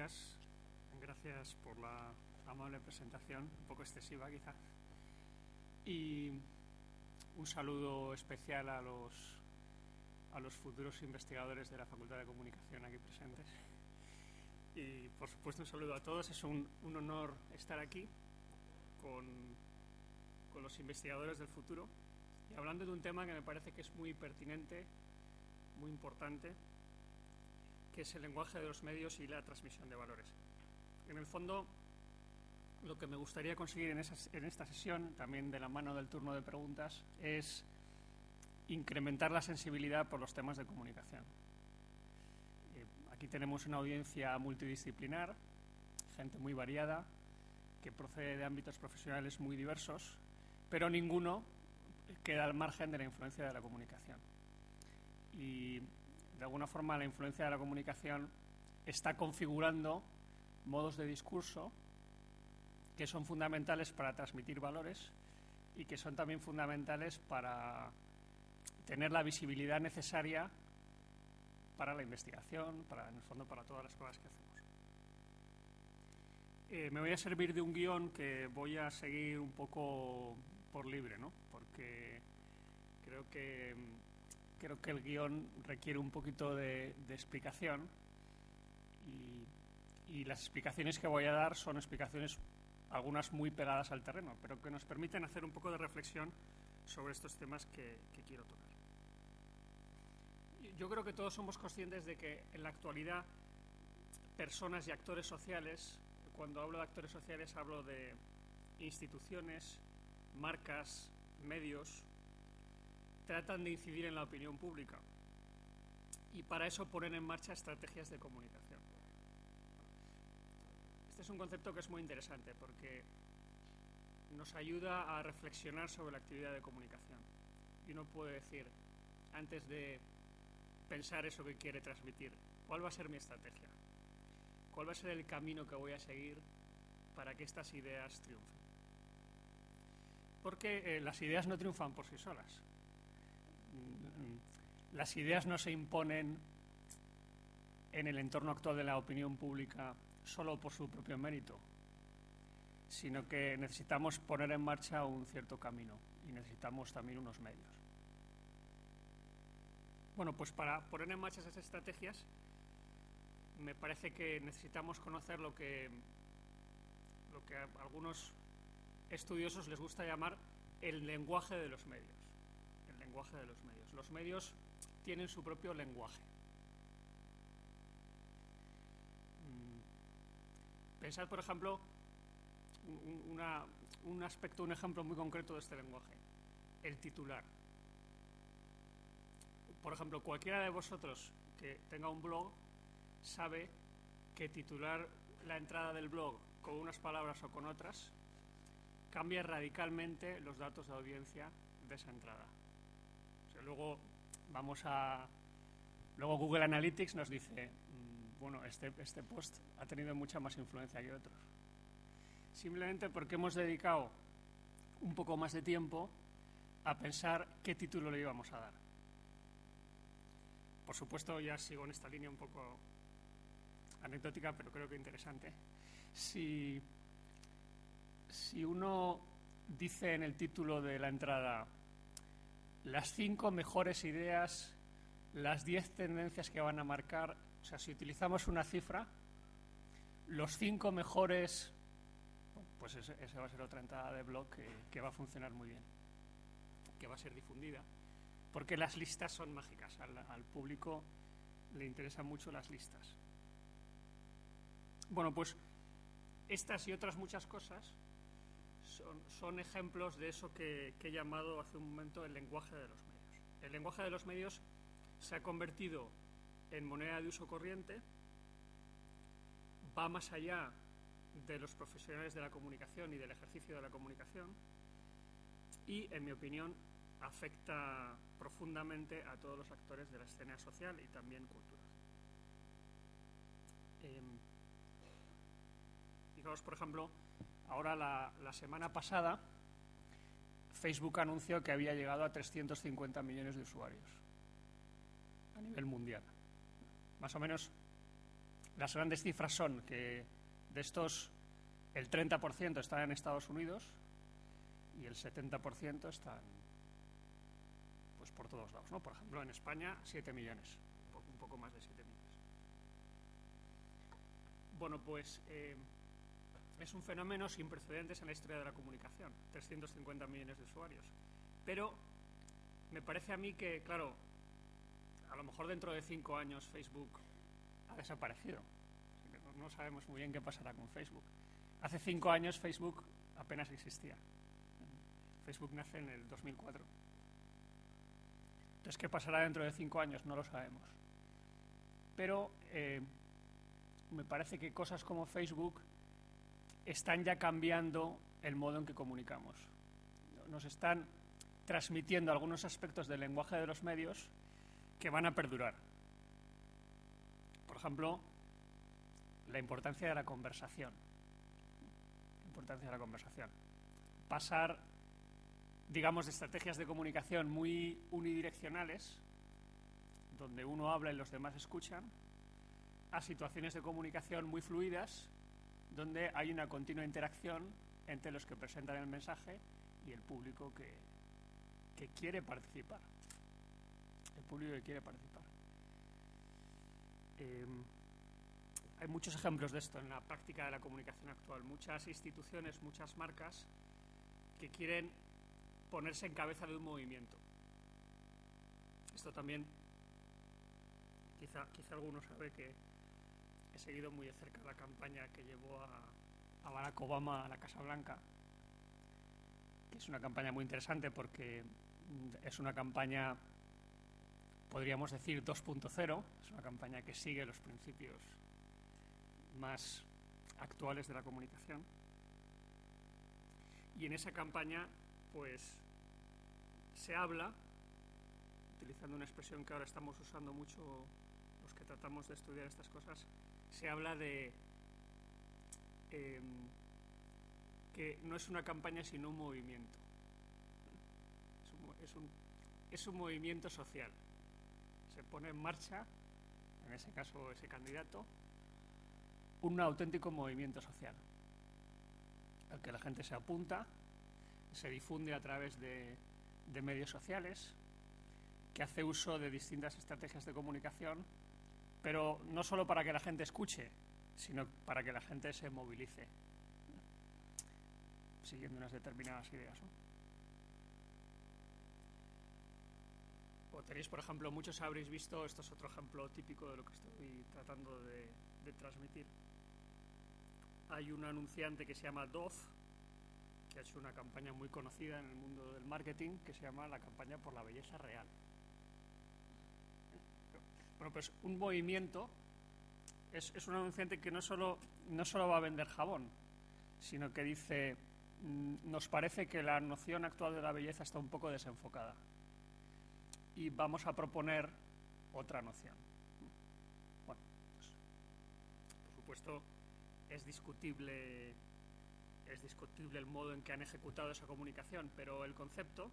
días. Gracias por la amable presentación, un poco excesiva quizá. Y un saludo especial a los futuros investigadores de la Facultad de Comunicación aquí presentes. Y por supuesto un saludo a todos. Es un honor estar aquí con los investigadores del futuro y hablando de un tema que me parece que es muy pertinente, muy importante, que es el lenguaje de los medios y la transmisión de valores. En el fondo, lo que me gustaría conseguir en esta sesión, también de la mano del turno de preguntas, es incrementar la sensibilidad por los temas de comunicación. Aquí tenemos una audiencia multidisciplinar, gente muy variada, que procede de ámbitos profesionales muy diversos, pero ninguno queda al margen de la influencia de la comunicación. Y de alguna forma la influencia de la comunicación está configurando modos de discurso que son fundamentales para transmitir valores y que son también fundamentales para tener la visibilidad necesaria para la investigación, en el fondo para todas las cosas que hacemos. Me voy a servir de un guión que voy a seguir un poco por libre, ¿no? Porque creo que el guión requiere un poquito de explicación y las explicaciones que voy a dar son explicaciones, algunas muy pegadas al terreno, pero que nos permiten hacer un poco de reflexión sobre estos temas que quiero tocar. Yo creo que todos somos conscientes de que en la actualidad personas y actores sociales, cuando hablo de actores sociales hablo de instituciones, marcas, medios, tratan de incidir en la opinión pública y para eso ponen en marcha estrategias de comunicación. Este es un concepto que es muy interesante porque nos ayuda a reflexionar sobre la actividad de comunicación. Y uno puede decir, antes de pensar eso que quiere transmitir, ¿cuál va a ser mi estrategia? ¿Cuál va a ser el camino que voy a seguir para que estas ideas triunfen? Porque las ideas no triunfan por sí solas. Las ideas no se imponen en el entorno actual de la opinión pública solo por su propio mérito, sino que necesitamos poner en marcha un cierto camino y necesitamos también unos medios. Bueno, pues para poner en marcha esas estrategias me parece que necesitamos conocer lo que a algunos estudiosos les gusta llamar el lenguaje de los medios. El lenguaje de los medios. Los medios tienen su propio lenguaje. Pensad, por ejemplo, un aspecto, un ejemplo muy concreto de este lenguaje. El titular. Por ejemplo, cualquiera de vosotros que tenga un blog sabe que titular la entrada del blog con unas palabras o con otras cambia radicalmente los datos de audiencia de esa entrada. O sea, luego Google Analytics nos dice, bueno, este post ha tenido mucha más influencia que otros. Simplemente porque hemos dedicado un poco más de tiempo a pensar qué título le íbamos a dar. Por supuesto, ya sigo en esta línea un poco anecdótica, pero creo que interesante. Si uno dice en el título de la entrada las 5 mejores ideas, las 10 tendencias que van a marcar, o sea, si utilizamos una cifra, los 5 mejores, pues esa va a ser otra entrada de blog que va a funcionar muy bien, que va a ser difundida, porque las listas son mágicas, al público le interesan mucho las listas. Bueno, pues estas y otras muchas cosas son ejemplos de eso que he llamado hace un momento el lenguaje de los medios. El lenguaje de los medios se ha convertido en moneda de uso corriente, va más allá de los profesionales de la comunicación y del ejercicio de la comunicación y, en mi opinión, afecta profundamente a todos los actores de la escena social y también cultural. Fijaos, por ejemplo, ahora la semana pasada Facebook anunció que había llegado a 350 millones de usuarios a nivel mundial. Más o menos Las grandes cifras son que de estos el 30% están en Estados Unidos y el 70% están pues por todos lados, ¿no? Por ejemplo, en España 7 millones, un poco más de 7 millones. Bueno, pues es un fenómeno sin precedentes en la historia de la comunicación, 350 millones de usuarios. Pero me parece a mí que, claro, a lo mejor dentro de 5 años Facebook ha desaparecido. Así que no sabemos muy bien qué pasará con Facebook. Hace 5 años Facebook apenas existía. Facebook nace en el 2004. Entonces, ¿qué pasará dentro de 5 años? No lo sabemos. Pero me parece que cosas como Facebook están ya cambiando el modo en que comunicamos. Nos están transmitiendo algunos aspectos del lenguaje de los medios que van a perdurar. Por ejemplo, la importancia de la conversación. Pasar, digamos, de estrategias de comunicación muy unidireccionales, donde uno habla y los demás escuchan, a situaciones de comunicación muy fluidas, donde hay una continua interacción entre los que presentan el mensaje y el público que quiere participar. Hay muchos ejemplos de esto en la práctica de la comunicación actual. Muchas instituciones, muchas marcas que quieren ponerse en cabeza de un movimiento. Esto también, quizá alguno sabe que he seguido muy de cerca la campaña que llevó a Barack Obama a la Casa Blanca, que es una campaña muy interesante porque es una campaña, podríamos decir, 2.0, es una campaña que sigue los principios más actuales de la comunicación. Y en esa campaña, pues, se habla, utilizando una expresión que ahora estamos usando mucho los que tratamos de estudiar estas cosas, se habla de que no es una campaña sino un movimiento. Es un movimiento social. Se pone en marcha, en ese caso ese candidato, un auténtico movimiento social al que la gente se apunta, se difunde a través de medios sociales, que hace uso de distintas estrategias de comunicación, pero no solo para que la gente escuche, sino para que la gente se movilice, siguiendo unas determinadas ideas, ¿no? O tenéis, por ejemplo, muchos habréis visto, esto es otro ejemplo típico de lo que estoy tratando de transmitir. Hay un anunciante que se llama Dove, que ha hecho una campaña muy conocida en el mundo del marketing, que se llama la campaña por la belleza real. Bueno, pues un movimiento es un anunciante que no solo va a vender jabón, sino que dice, nos parece que la noción actual de la belleza está un poco desenfocada y vamos a proponer otra noción. Bueno, pues, por supuesto, es discutible el modo en que han ejecutado esa comunicación, pero el concepto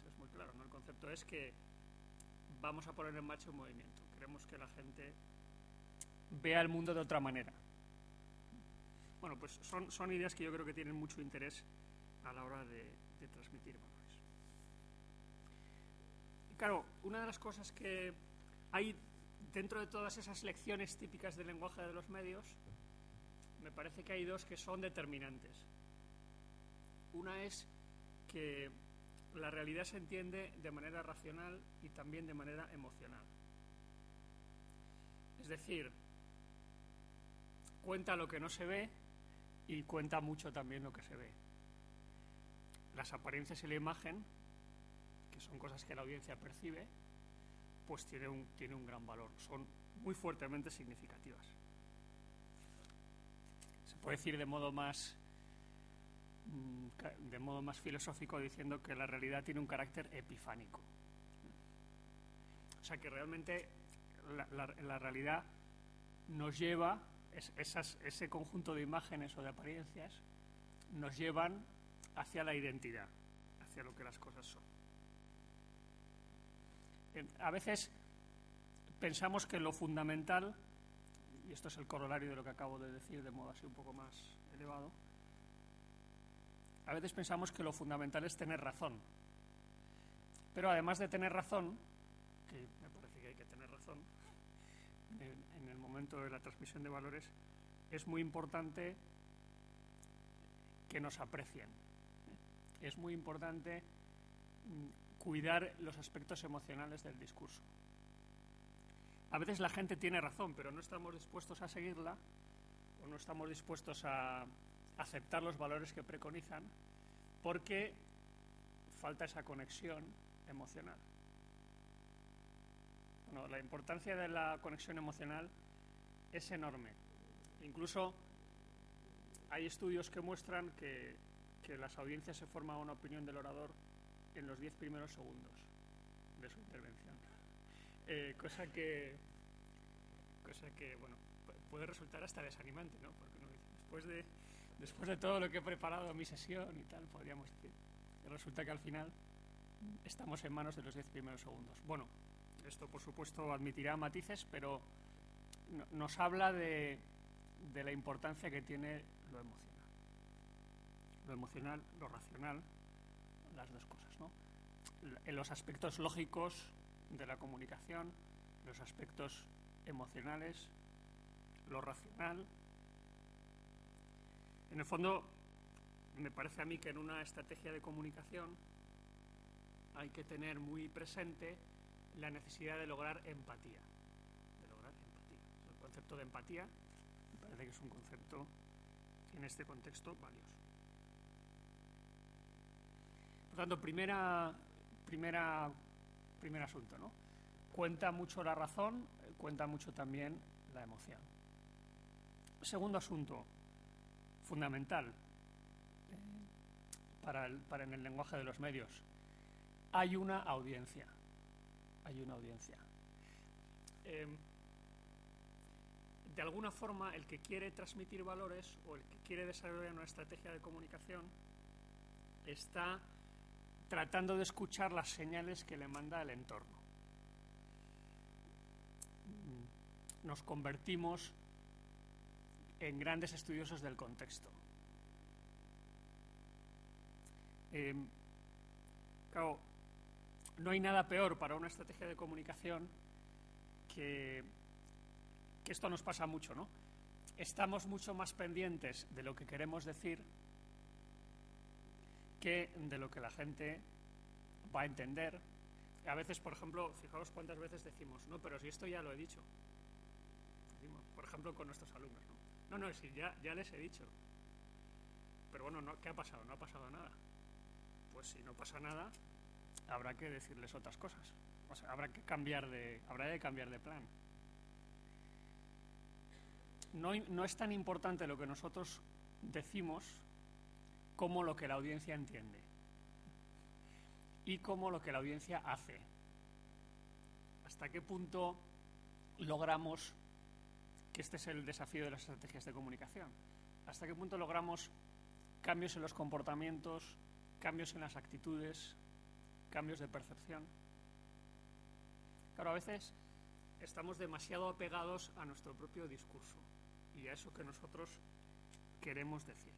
es muy claro, ¿no? El concepto es que vamos a poner en marcha un movimiento. Queremos que la gente vea el mundo de otra manera. Bueno, pues son ideas que yo creo que tienen mucho interés a la hora de transmitir valores. Y claro, una de las cosas que hay dentro de todas esas lecciones típicas del lenguaje de los medios, me parece que hay dos que son determinantes. Una es que la realidad se entiende de manera racional y también de manera emocional. Es decir, cuenta lo que no se ve y cuenta mucho también lo que se ve. Las apariencias y la imagen, que son cosas que la audiencia percibe, pues tiene un gran valor, son muy fuertemente significativas. Se puede decir de modo más filosófico diciendo que la realidad tiene un carácter epifánico. O sea que realmente la realidad nos lleva, ese conjunto de imágenes o de apariencias, nos llevan hacia la identidad, hacia lo que las cosas son. A veces pensamos que lo fundamental, y esto es el corolario de lo que acabo de decir de modo así un poco más elevado, a veces pensamos que lo fundamental es tener razón. Pero además de tener razón, que me parece que hay que tener razón, en el momento de la transmisión de valores, es muy importante que nos aprecien. Es muy importante cuidar los aspectos emocionales del discurso. A veces la gente tiene razón, pero no estamos dispuestos a seguirla o no estamos dispuestos a aceptar los valores que preconizan porque falta esa conexión emocional. Bueno, la importancia de la conexión emocional es enorme. Incluso hay estudios que muestran que las audiencias se forman una opinión del orador en los 10 primeros segundos de su intervención. Cosa que bueno, puede resultar hasta desanimante, ¿no? Porque uno dice, después de todo lo que he preparado mi sesión y tal, podríamos decir, resulta que al final estamos en manos de los 10 primeros segundos. Bueno, esto por supuesto admitirá matices, pero nos habla de la importancia que tiene lo emocional. Lo emocional, lo racional, las dos cosas, ¿no? En los aspectos lógicos de la comunicación, los aspectos emocionales, lo racional. En el fondo, me parece a mí que en una estrategia de comunicación hay que tener muy presente la necesidad de lograr empatía. El concepto de empatía me parece que es un concepto en este contexto valioso. Por tanto, primer asunto, ¿no? Cuenta mucho la razón, cuenta mucho también la emoción. Segundo asunto, fundamental para en el lenguaje de los medios. Hay una audiencia. De alguna forma, el que quiere transmitir valores o el que quiere desarrollar una estrategia de comunicación está tratando de escuchar las señales que le manda el entorno. Nos convertimos en grandes estudiosos del contexto. Claro, no hay nada peor para una estrategia de comunicación que esto nos pasa mucho, ¿no? Estamos mucho más pendientes de lo que queremos decir que de lo que la gente va a entender. A veces, por ejemplo, fijaos cuántas veces decimos, no, pero si esto ya lo he dicho. Decimos, por ejemplo, con nuestros alumnos, ¿no? No, si ya les he dicho. Pero bueno, ¿qué ha pasado? No ha pasado nada. Pues si no pasa nada, habrá que decirles otras cosas. O sea, habrá de cambiar de plan. No es tan importante lo que nosotros decimos como lo que la audiencia entiende y como lo que la audiencia hace. ¿Hasta qué punto logramos, que este es el desafío de las estrategias de comunicación, hasta qué punto logramos cambios en los comportamientos, cambios en las actitudes, cambios de percepción? Claro, a veces estamos demasiado apegados a nuestro propio discurso y a eso que nosotros queremos decir.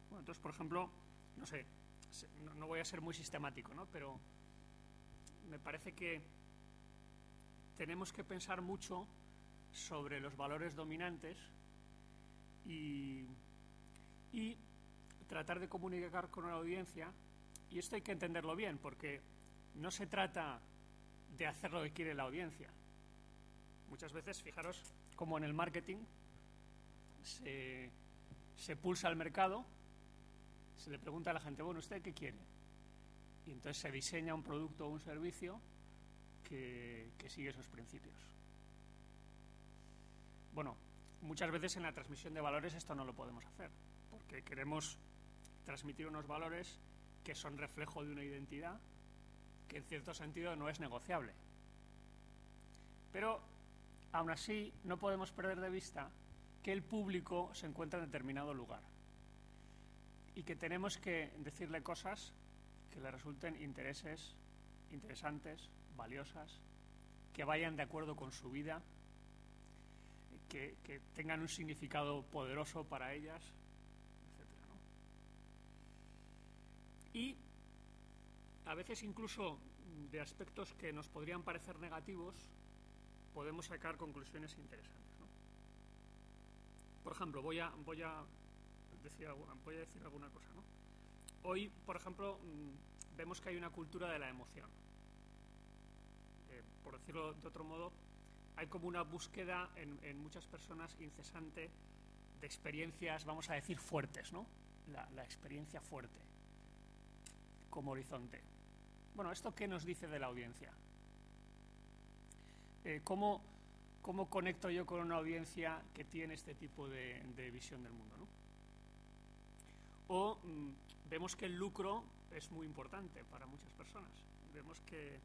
Bueno, entonces, por ejemplo, no sé, no voy a ser muy sistemático, ¿no? Pero me parece que tenemos que pensar mucho sobre los valores dominantes y tratar de comunicar con una audiencia, y esto hay que entenderlo bien, porque no se trata de hacer lo que quiere la audiencia. Muchas veces, fijaros, como en el marketing, se pulsa al mercado, se le pregunta a la gente, bueno, ¿usted qué quiere? Y entonces se diseña un producto o un servicio que sigue esos principios. Bueno, muchas veces en la transmisión de valores esto no lo podemos hacer, porque queremos transmitir unos valores que son reflejo de una identidad que en cierto sentido no es negociable. Pero aún así no podemos perder de vista que el público se encuentra en determinado lugar y que tenemos que decirle cosas que le resulten interesantes, valiosas, que vayan de acuerdo con su vida, que tengan un significado poderoso para ellas, etcétera, ¿no? Y a veces incluso de aspectos que nos podrían parecer negativos podemos sacar conclusiones interesantes, ¿no? Por ejemplo, voy a decir alguna cosa, ¿no? Hoy, por ejemplo, vemos que hay una cultura de la emoción. Por decirlo de otro modo, hay como una búsqueda en muchas personas incesante de experiencias, vamos a decir, fuertes, ¿no? La experiencia fuerte como horizonte. Bueno, ¿esto qué nos dice de la audiencia? ¿Cómo conecto yo con una audiencia que tiene este tipo de visión del mundo, ¿no? O vemos que el lucro es muy importante para muchas personas. Vemos que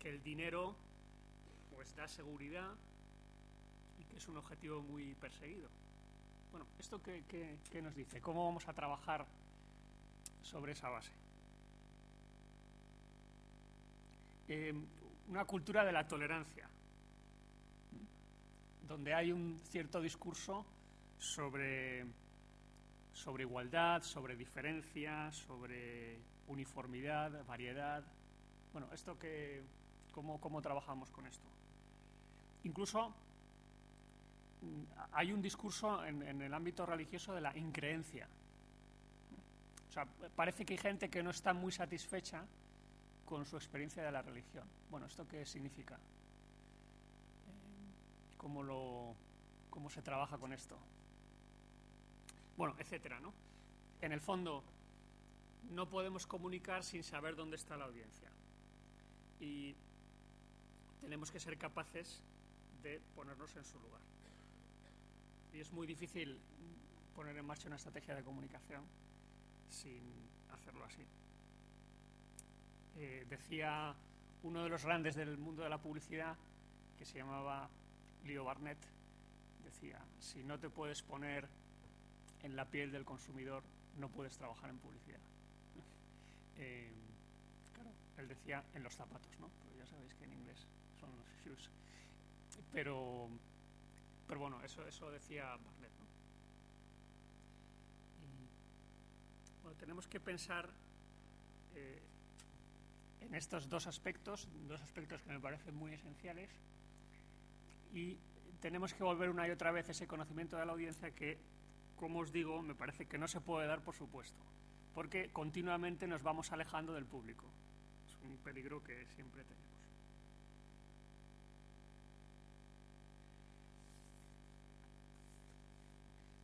el dinero pues da seguridad y que es un objetivo muy perseguido. Bueno, ¿esto qué nos dice? ¿Cómo vamos a trabajar sobre esa base? Una cultura de la tolerancia, donde hay un cierto discurso sobre igualdad, sobre diferencia, sobre uniformidad, variedad. Bueno, ¿cómo trabajamos con esto? Incluso hay un discurso en el ámbito religioso de la increencia. O sea, parece que hay gente que no está muy satisfecha con su experiencia de la religión. Bueno, ¿esto qué significa? ¿Cómo se trabaja con esto? Bueno, etcétera, ¿no? En el fondo, no podemos comunicar sin saber dónde está la audiencia. Y tenemos que ser capaces de ponernos en su lugar. Y es muy difícil poner en marcha una estrategia de comunicación sin hacerlo así. Decía uno de los grandes del mundo de la publicidad, que se llamaba Leo Burnett, decía: si no te puedes poner en la piel del consumidor, no puedes trabajar en publicidad. Claro, él decía en los zapatos, ¿no? Pero ya sabéis que en inglés son los shoes. Pero bueno, eso decía Bartlett, ¿no? Bueno, tenemos que pensar en estos dos aspectos que me parecen muy esenciales, y tenemos que volver una y otra vez ese conocimiento de la audiencia que, como os digo, me parece que no se puede dar por supuesto, porque continuamente nos vamos alejando del público. Es un peligro que siempre tenemos.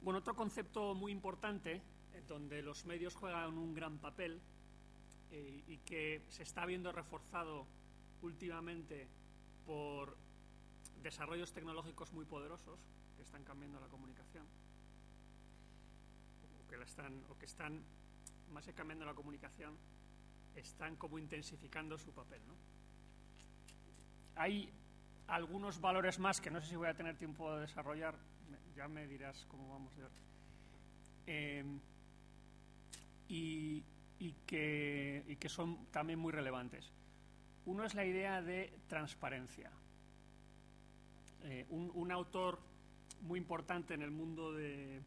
Bueno, otro concepto muy importante, donde los medios juegan un gran papel y que se está viendo reforzado últimamente por desarrollos tecnológicos muy poderosos que están cambiando la comunicación, o que están más que cambiando la comunicación, están como intensificando su papel, ¿no? Hay algunos valores más que no sé si voy a tener tiempo de desarrollar, ya me dirás cómo vamos a ver, y que son también muy relevantes. Uno es la idea de transparencia. Un autor muy importante en el mundo de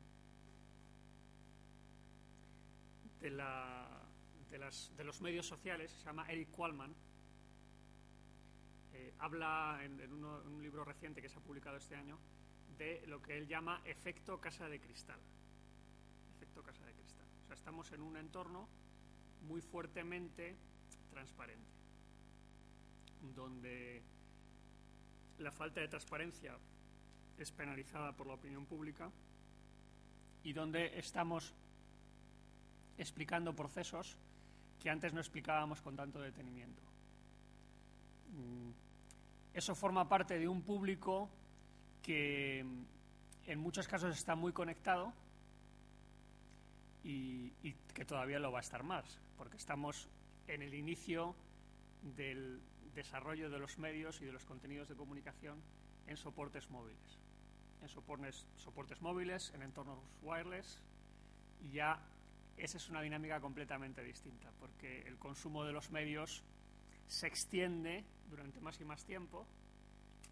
los medios sociales, se llama Eric Qualman, habla en un libro reciente que se ha publicado este año de lo que él llama efecto casa de cristal. Efecto casa de cristal. O sea, estamos en un entorno muy fuertemente transparente, donde la falta de transparencia es penalizada por la opinión pública y donde estamos explicando procesos que antes no explicábamos con tanto detenimiento. Eso forma parte de un público que en muchos casos está muy conectado y que todavía lo va a estar más, porque estamos en el inicio del desarrollo de los medios y de los contenidos de comunicación en soportes móviles. En soportes móviles, en entornos wireless, y ya esa es una dinámica completamente distinta, porque el consumo de los medios se extiende durante más y más tiempo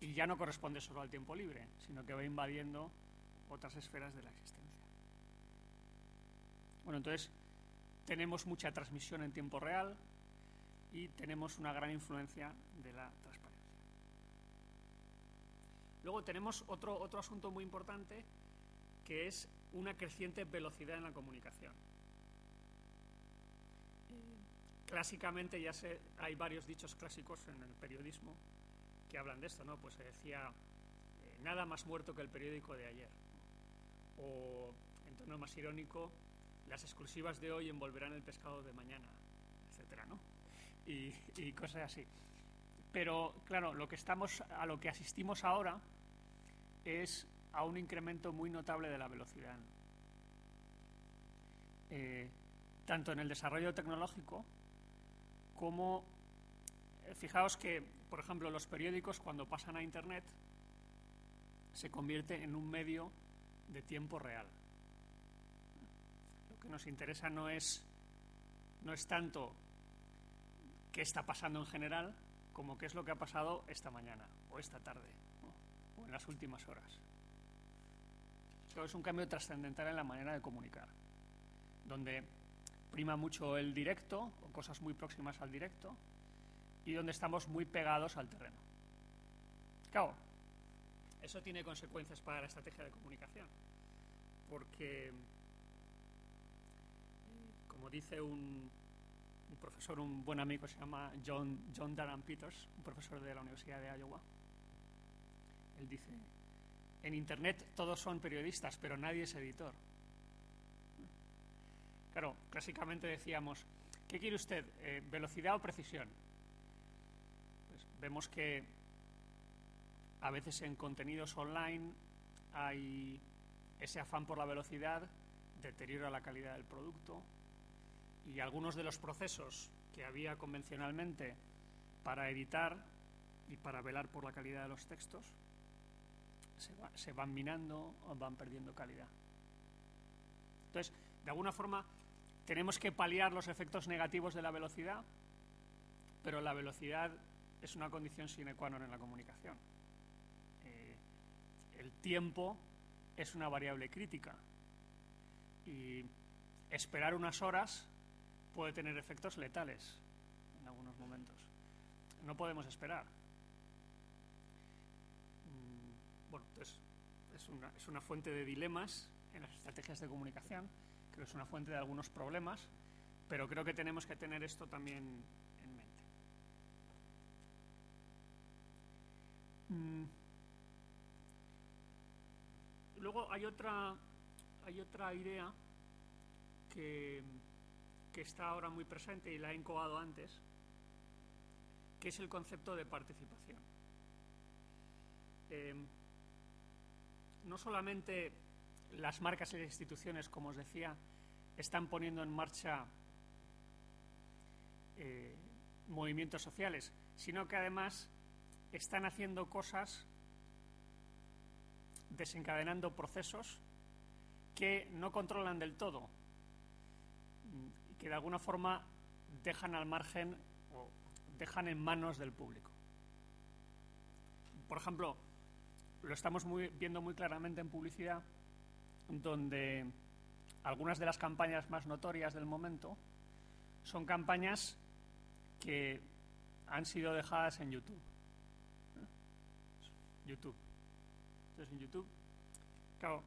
y ya no corresponde solo al tiempo libre, sino que va invadiendo otras esferas de la existencia. Bueno, entonces tenemos mucha transmisión en tiempo real y tenemos una gran influencia de la transparencia. Luego tenemos otro asunto muy importante, que es una creciente velocidad en la comunicación. Clásicamente hay varios dichos clásicos en el periodismo que hablan de esto, ¿no? Pues se decía nada más muerto que el periódico de ayer, o en tono más irónico, las exclusivas de hoy envolverán el pescado de mañana, etcétera, ¿no? Y cosas así. Pero claro, a lo que asistimos ahora es a un incremento muy notable de la velocidad, tanto en el desarrollo tecnológico como, fijaos que, por ejemplo, los periódicos, cuando pasan a Internet, se convierte en un medio de tiempo real. Lo que nos interesa no es tanto qué está pasando en general, como qué es lo que ha pasado esta mañana, o esta tarde, ¿no? O en las últimas horas. Esto es un cambio trascendental en la manera de comunicar, donde prima mucho el directo, o cosas muy próximas al directo, y donde estamos muy pegados al terreno. Claro, eso tiene consecuencias para la estrategia de comunicación, porque, como dice un profesor, un buen amigo, se llama John Darren Peters, un profesor de la Universidad de Iowa, él dice: en Internet todos son periodistas, pero nadie es editor. Claro, clásicamente decíamos, ¿qué quiere usted? ¿Velocidad o precisión? Pues vemos que a veces en contenidos online hay ese afán por la velocidad, deteriora la calidad del producto, y algunos de los procesos que había convencionalmente para editar y para velar por la calidad de los textos se van minando o van perdiendo calidad. Entonces, de alguna forma, tenemos que paliar los efectos negativos de la velocidad, pero la velocidad es una condición sine qua non en la comunicación. El tiempo es una variable crítica y esperar unas horas puede tener efectos letales en algunos momentos. No podemos esperar. Bueno, entonces es una fuente de dilemas en las estrategias de comunicación. Creo que es una fuente de algunos problemas, pero creo que tenemos que tener esto también en mente. Luego hay otra idea que está ahora muy presente y la he incoado antes, que es el concepto de participación. No solamente las marcas y las instituciones, como os decía, están poniendo en marcha movimientos sociales, sino que además están haciendo cosas, desencadenando procesos que no controlan del todo y que de alguna forma dejan al margen o dejan en manos del público. Por ejemplo, lo estamos viendo muy claramente en publicidad, donde algunas de las campañas más notorias del momento son campañas que han sido dejadas en YouTube. Entonces, en YouTube, claro,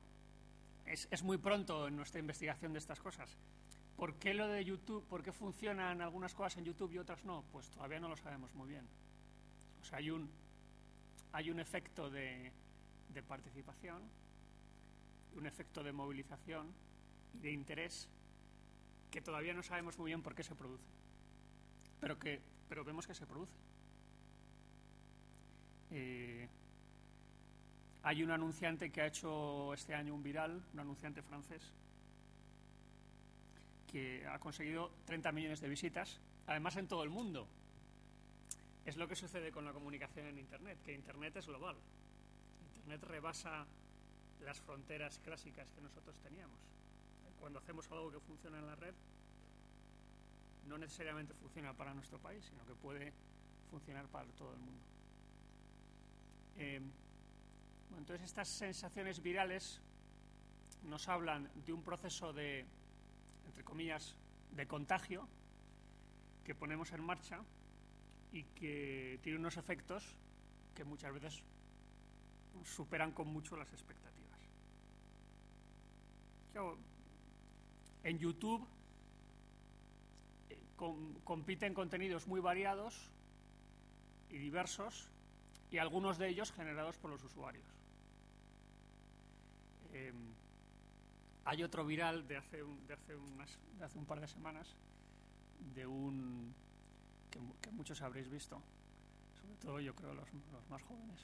es muy pronto en nuestra investigación de estas cosas. ¿Por qué lo de YouTube? ¿Por qué funcionan algunas cosas en YouTube y otras no? Pues todavía no lo sabemos muy bien. O sea, hay un efecto de participación, un efecto de movilización y de interés que todavía no sabemos muy bien por qué se produce, pero vemos que se produce. Hay un anunciante que ha hecho este año un viral, un anunciante francés, que ha conseguido 30 millones de visitas, además en todo el mundo. Es lo que sucede con la comunicación en Internet, que Internet es global. Internet rebasa las fronteras clásicas que nosotros teníamos. Cuando hacemos algo que funciona en la red, no necesariamente funciona para nuestro país, sino que puede funcionar para todo el mundo. Entonces estas sensaciones virales nos hablan de un proceso de, entre comillas, de contagio que ponemos en marcha y que tiene unos efectos que muchas veces superan con mucho las expectativas. Claro, en YouTube compiten contenidos muy variados y diversos, y algunos de ellos generados por los usuarios. Hay otro viral de hace un par de semanas, de un que muchos habréis visto, sobre todo yo creo los más jóvenes,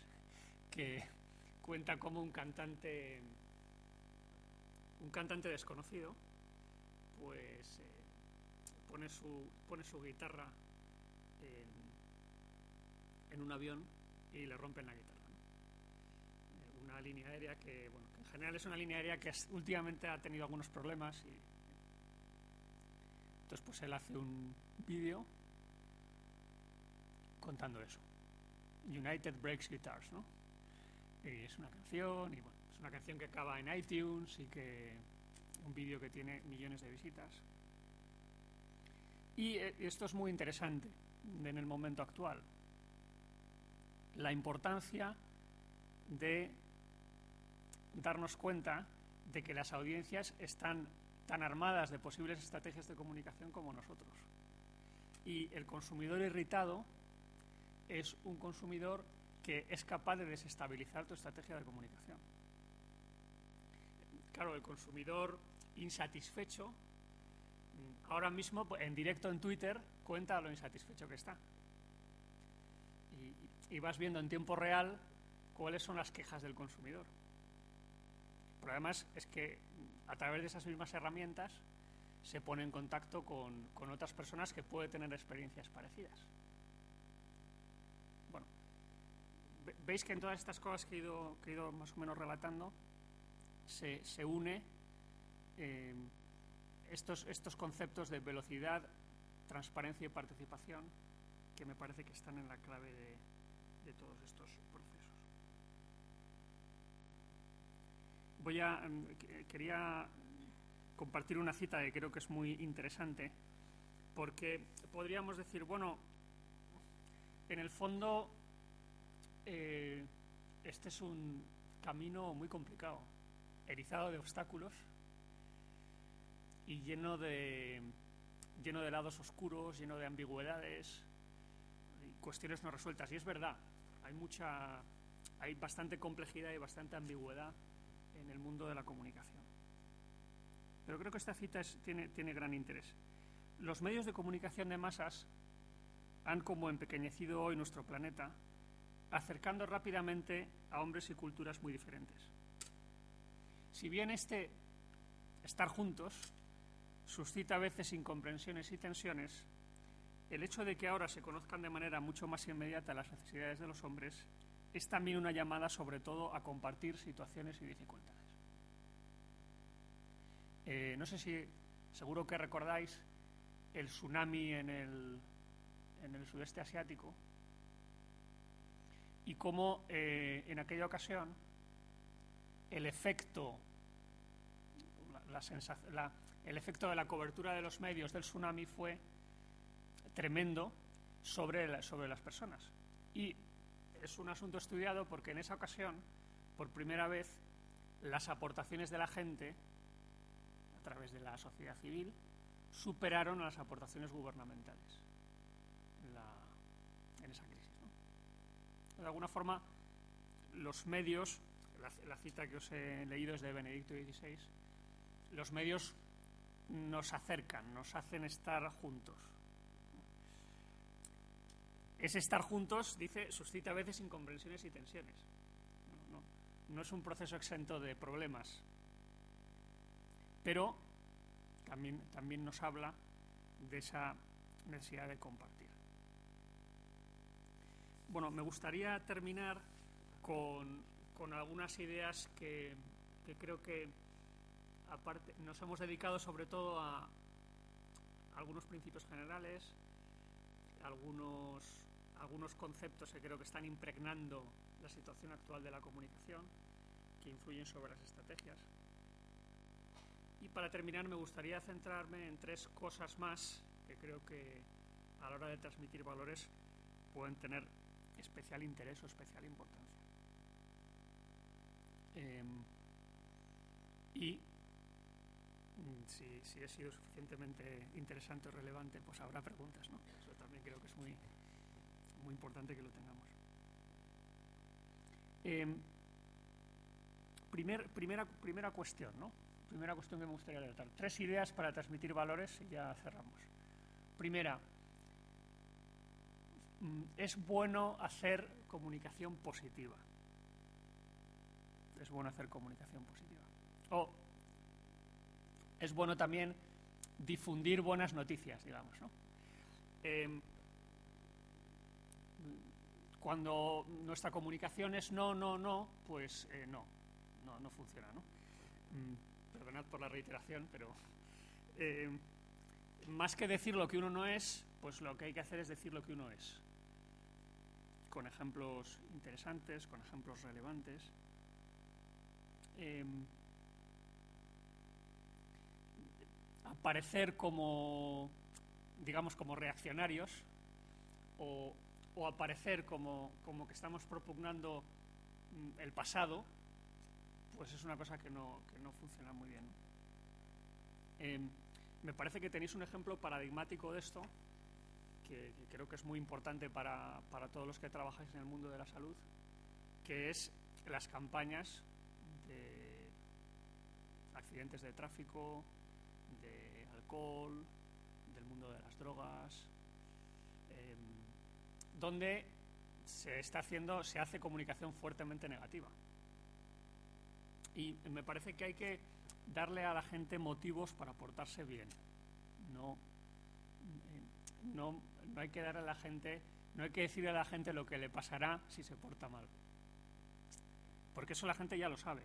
que cuenta cómo un cantante desconocido pues pone su guitarra en un avión y le rompen la guitarra, ¿no? Una línea aérea que, bueno, que en general es una línea aérea que últimamente ha tenido algunos problemas, y entonces pues él hace un vídeo contando eso. United Breaks Guitars, ¿no? Y es una canción, y bueno, es una canción que acaba en iTunes y que un vídeo que tiene millones de visitas. Y esto es muy interesante en el momento actual. La importancia de darnos cuenta de que las audiencias están tan armadas de posibles estrategias de comunicación como nosotros. Y el consumidor irritado es un consumidor que es capaz de desestabilizar tu estrategia de comunicación. Claro, el consumidor insatisfecho ahora mismo en directo en Twitter cuenta lo insatisfecho que está. Y vas viendo en tiempo real cuáles son las quejas del consumidor. Pero además es que a través de esas mismas herramientas se pone en contacto con otras personas que pueden tener experiencias parecidas. Bueno, veis que en todas estas cosas que he ido más o menos relatando se une estos conceptos de velocidad, transparencia y participación, que me parece que están en la clave de todos estos procesos. Quería compartir una cita que creo que es muy interesante, porque podríamos decir, bueno, en el fondo este es un camino muy complicado, erizado de obstáculos y lleno de lados oscuros, lleno de ambigüedades y cuestiones no resueltas. Y es verdad, hay bastante complejidad y bastante ambigüedad en el mundo de la comunicación. Pero creo que esta cita tiene gran interés. Los medios de comunicación de masas han como empequeñecido hoy nuestro planeta, acercando rápidamente a hombres y culturas muy diferentes. Si bien estar juntos suscita a veces incomprensiones y tensiones, el hecho de que ahora se conozcan de manera mucho más inmediata las necesidades de los hombres es también una llamada sobre todo a compartir situaciones y dificultades. No sé si, seguro que recordáis el tsunami en el sudeste asiático y cómo en aquella ocasión el efecto de la cobertura de los medios del tsunami fue tremendo sobre las personas. Y es un asunto estudiado porque en esa ocasión, por primera vez, las aportaciones de la gente, a través de la sociedad civil, superaron a las aportaciones gubernamentales en esa crisis, ¿no? De alguna forma, los medios, la cita que os he leído es de Benedicto XVI, los medios nos acercan, nos hacen estar juntos. Ese estar juntos, dice, suscita a veces incomprensiones y tensiones. No es un proceso exento de problemas, pero también nos habla de esa necesidad de compartir. Bueno, me gustaría terminar con algunas ideas que creo que aparte nos hemos dedicado sobre todo a algunos principios generales, algunos conceptos que creo que están impregnando la situación actual de la comunicación, que influyen sobre las estrategias. Y para terminar me gustaría centrarme en 3 cosas más que creo que a la hora de transmitir valores pueden tener especial interés o especial importancia. Si he sido suficientemente interesante o relevante, pues habrá preguntas, ¿no? Eso también creo que es muy, muy importante que lo tengamos. Primera cuestión, ¿no? Primera cuestión que me gustaría tratar. 3 ideas para transmitir valores y ya cerramos. Primera, es bueno hacer comunicación positiva. Es bueno hacer comunicación positiva. O es bueno también difundir buenas noticias, digamos, ¿no? Cuando nuestra comunicación es no, pues no funciona, ¿no? Perdonad por la reiteración, pero más que decir lo que uno no es, pues lo que hay que hacer es decir lo que uno es, con ejemplos interesantes, con ejemplos relevantes. Aparecer como, digamos, como reaccionarios o aparecer como que estamos propugnando el pasado, pues es una cosa que no funciona muy bien. Me parece que tenéis un ejemplo paradigmático de esto, que creo que es muy importante para todos los que trabajáis en el mundo de la salud, que es las campañas de accidentes de tráfico, de alcohol, del mundo de las drogas, donde se hace comunicación fuertemente negativa. Y me parece que hay que darle a la gente motivos para portarse bien. No hay que darle a la gente, no hay que decirle a la gente lo que le pasará si se porta mal, porque eso la gente ya lo sabe.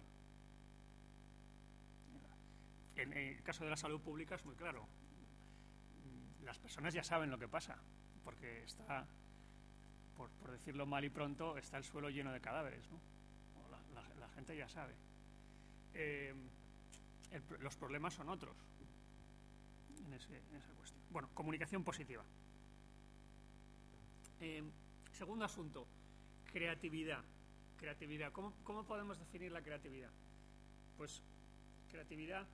En el caso de la salud pública es muy claro. Las personas ya saben lo que pasa, porque está, por decirlo mal y pronto, está el suelo lleno de cadáveres, ¿no? La gente ya sabe. Los problemas son otros en esa cuestión. Bueno, comunicación positiva. Segundo asunto, creatividad. ¿Cómo podemos definir la creatividad? Pues creatividad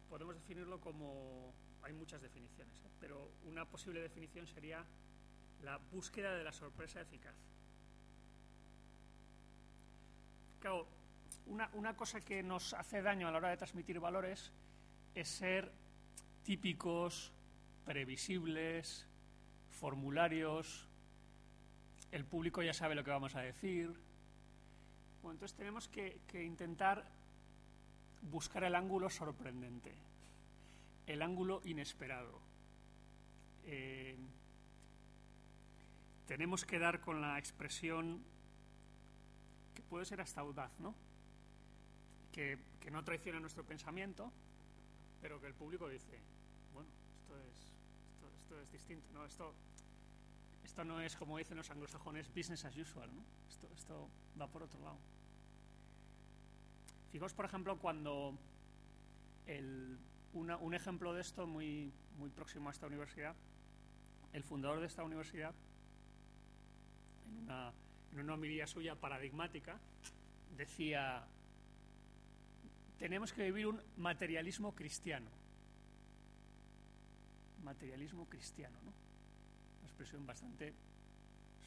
podemos definirlo como, hay muchas definiciones, pero una posible definición sería la búsqueda de la sorpresa eficaz. Claro, una cosa que nos hace daño a la hora de transmitir valores es ser típicos, previsibles, formularios, el público ya sabe lo que vamos a decir. Bueno, entonces tenemos que intentar buscar el ángulo sorprendente, el ángulo inesperado. Tenemos que dar con la expresión que puede ser hasta audaz, ¿no? Que no traiciona nuestro pensamiento, pero que el público dice, bueno, esto es distinto, ¿no? Esto no es, como dicen los anglosajones, business as usual, ¿no? Esto va por otro lado. Fijaos, por ejemplo, cuando un ejemplo de esto muy, muy próximo a esta universidad, el fundador de esta universidad, en una homilía suya paradigmática, decía: tenemos que vivir un materialismo cristiano. Materialismo cristiano, ¿no? Una expresión bastante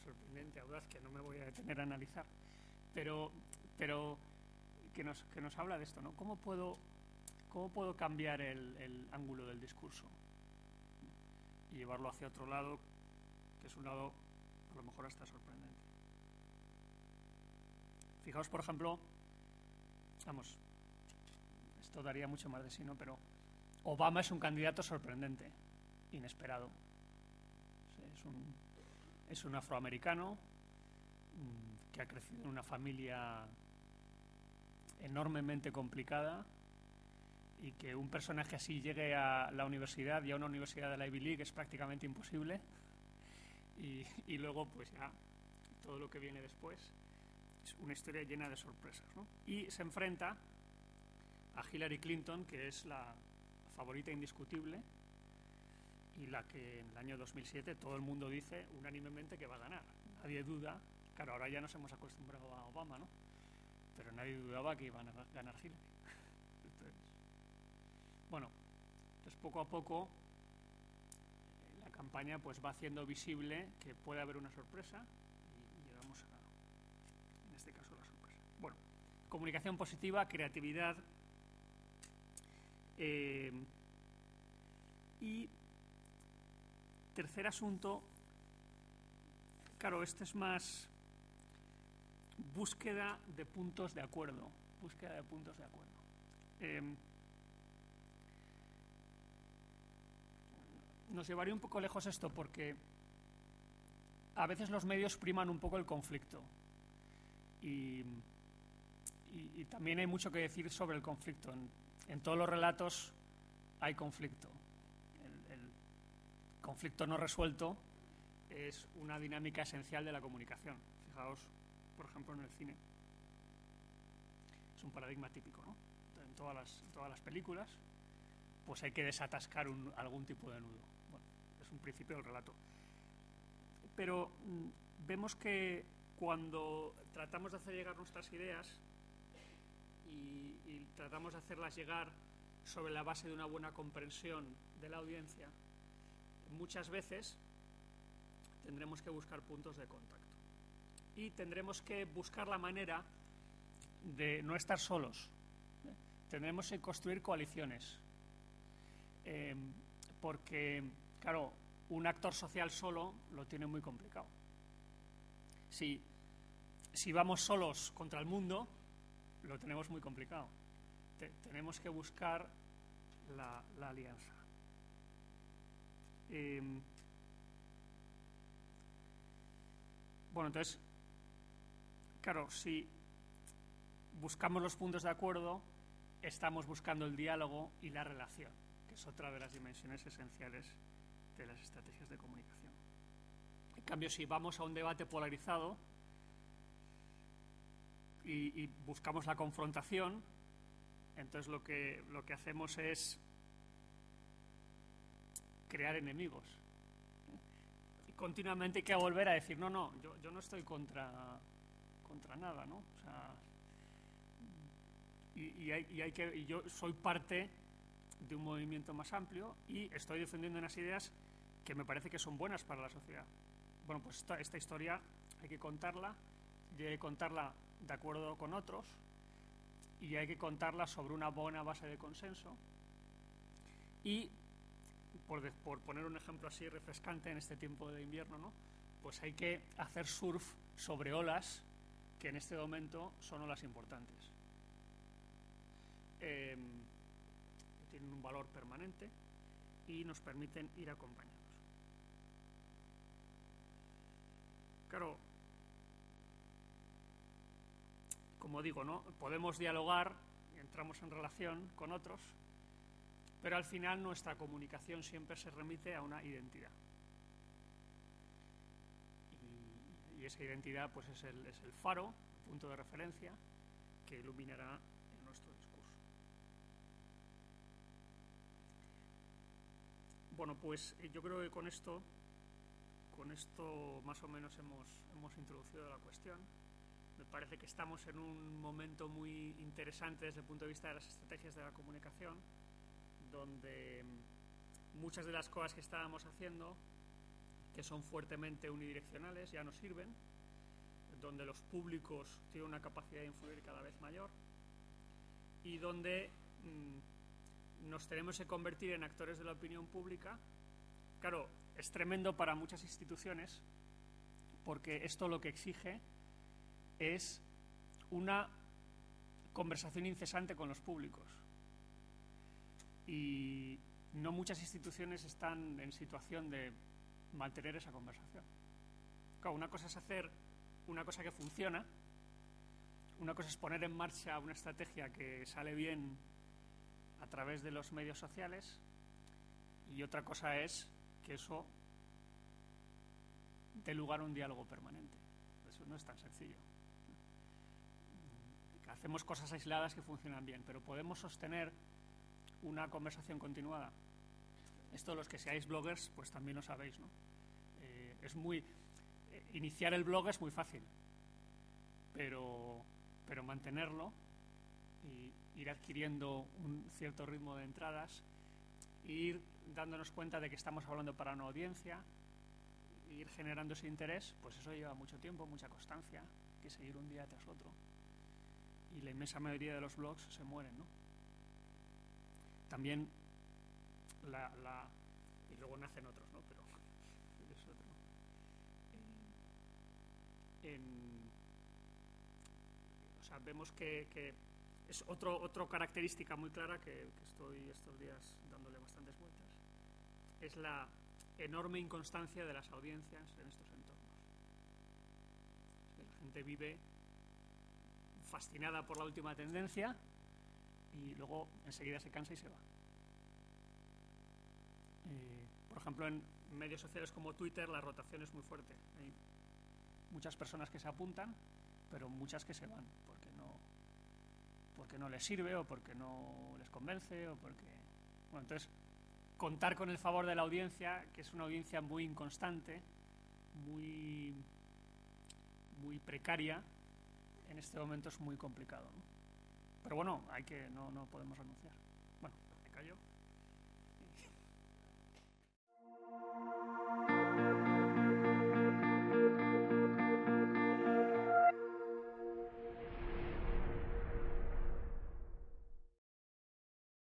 sorprendente, audaz, que no me voy a detener a analizar, pero que nos habla de esto, ¿no? ¿Cómo puedo cambiar el ángulo del discurso y llevarlo hacia otro lado, que es un lado a lo mejor hasta sorprendente? Fijaos, por ejemplo, vamos, esto daría mucho más de sí, ¿no? Pero Obama es un candidato sorprendente, inesperado. Es un afroamericano que ha crecido en una familia enormemente complicada, y que un personaje así llegue a la universidad, y a una universidad de la Ivy League, es prácticamente imposible. y luego pues ya todo lo que viene después es una historia llena de sorpresas, ¿no? Y se enfrenta a Hillary Clinton, que es la favorita indiscutible y la que en el año 2007 todo el mundo dice unánimemente que va a ganar. Nadie duda. Claro, ahora ya nos hemos acostumbrado a Obama, ¿no? Pero nadie dudaba que iban a ganar Hillary. Entonces poco a poco la campaña pues va haciendo visible que puede haber una sorpresa y llegamos a, en este caso, la sorpresa. Bueno, comunicación positiva, creatividad y tercer asunto, claro, este es más búsqueda de puntos de acuerdo. Nos llevaría un poco lejos esto porque a veces los medios priman un poco el conflicto y también hay mucho que decir sobre el conflicto. En todos los relatos hay conflicto. El conflicto no resuelto es una dinámica esencial de la comunicación. Fijaos, por ejemplo, en el cine. Es un paradigma típico, ¿no? En todas las películas pues hay que desatascar algún tipo de nudo. Bueno, es un principio del relato. Pero vemos que cuando tratamos de hacer llegar nuestras ideas y tratamos de hacerlas llegar sobre la base de una buena comprensión de la audiencia, muchas veces tendremos que buscar puntos de contacto y tendremos que buscar la manera de no estar solos. Tendremos que construir coaliciones, porque, claro, un actor social solo lo tiene muy complicado. Si vamos solos contra el mundo, lo tenemos muy complicado. Tenemos que buscar la alianza. Bueno, entonces, claro, si buscamos los puntos de acuerdo, estamos buscando el diálogo y la relación, que es otra de las dimensiones esenciales de las estrategias de comunicación. En cambio, si vamos a un debate polarizado y buscamos la confrontación, entonces lo que hacemos es crear enemigos. Y continuamente hay que volver a decir, no, yo no estoy contra nada, ¿no? O sea, y yo soy parte de un movimiento más amplio y estoy defendiendo unas ideas que me parece que son buenas para la sociedad. Bueno, pues esta historia hay que contarla, y hay que contarla de acuerdo con otros y hay que contarla sobre una buena base de consenso y, por poner un ejemplo así refrescante en este tiempo de invierno, ¿no? Pues hay que hacer surf sobre olas que en este momento son olas importantes. Tienen un valor permanente y nos permiten ir acompañados. Claro, como digo, ¿no? Podemos dialogar, entramos en relación con otros, pero al final nuestra comunicación siempre se remite a una identidad. Y esa identidad pues es el faro, el punto de referencia que iluminará en nuestro discurso. Bueno, pues yo creo que con esto más o menos hemos introducido la cuestión. Me parece que estamos en un momento muy interesante desde el punto de vista de las estrategias de la comunicación, donde muchas de las cosas que estábamos haciendo, que son fuertemente unidireccionales, ya no sirven, donde los públicos tienen una capacidad de influir cada vez mayor y donde nos tenemos que convertir en actores de la opinión pública. Claro, es tremendo para muchas instituciones porque esto lo que exige es una conversación incesante con los públicos y no muchas instituciones están en situación de mantener esa conversación. Claro, una cosa es hacer una cosa que funciona, una cosa es poner en marcha una estrategia que sale bien a través de los medios sociales y otra cosa es que eso dé lugar a un diálogo permanente. Eso no es tan sencillo. Hacemos cosas aisladas que funcionan bien, pero podemos sostener una conversación continuada. Esto los que seáis bloggers pues también lo sabéis, ¿no? Iniciar el blog es muy fácil, pero mantenerlo y ir adquiriendo un cierto ritmo de entradas, ir dándonos cuenta de que estamos hablando para una audiencia, ir generando ese interés, pues eso lleva mucho tiempo, mucha constancia, hay que seguir un día tras otro. Y la inmensa mayoría de los blogs se mueren, ¿no? También y luego nacen otros, ¿no? Pero es otro. O sea, vemos que es otra característica muy clara que estoy estos días dándole bastantes vueltas. Es la enorme inconstancia de las audiencias en estos entornos. La gente vive fascinada por la última tendencia y luego enseguida se cansa y se va. Por ejemplo, en medios sociales como Twitter la rotación es muy fuerte. Hay muchas personas que se apuntan, pero muchas que se van porque no les sirve o porque no les convence o porque... Bueno, entonces, contar con el favor de la audiencia, que es una audiencia muy inconstante, muy precaria, en este momento es muy complicado, ¿no? Pero bueno, no podemos renunciar. Bueno, me callo.